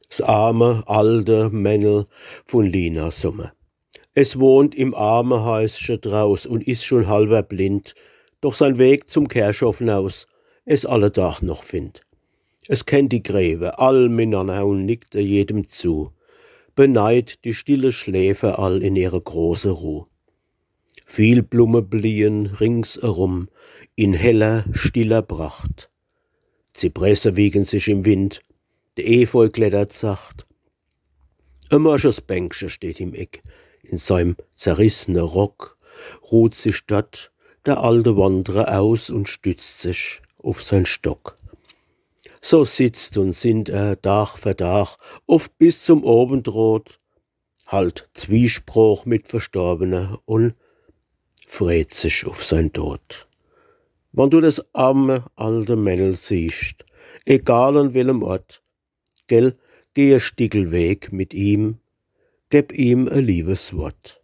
's arme, alte Männl von Lina Summe. Es wohnt im Armenhäusche draus und ist schon halber blind, doch sein Weg zum Kirchhof naus es alle Tag noch find. Es kennt die Gräve all miteinander und nickt jedem zu, beneid die stille Schläfe all in ihre große Ruh. Viel Blume blien ringsherum in heller, stiller Pracht. Zypresse wiegen sich im Wind, der Efeu klettert sacht. Ein morsches Bänkchen steht im Eck, in seinem zerrissene Rock ruht sich dort der alte Wanderer aus und stützt sich auf sein Stock. So sitzt und sinnt er Tag für Tag, oft bis zum Abendrot, halt Zwiespruch mit Verstorbenen und freut sich auf sein Tod. Wenn du das arme alte Männl siehst, egal an welchem Ort, geh ein Stickelweg mit ihm, gib ihm ein liebes Wort.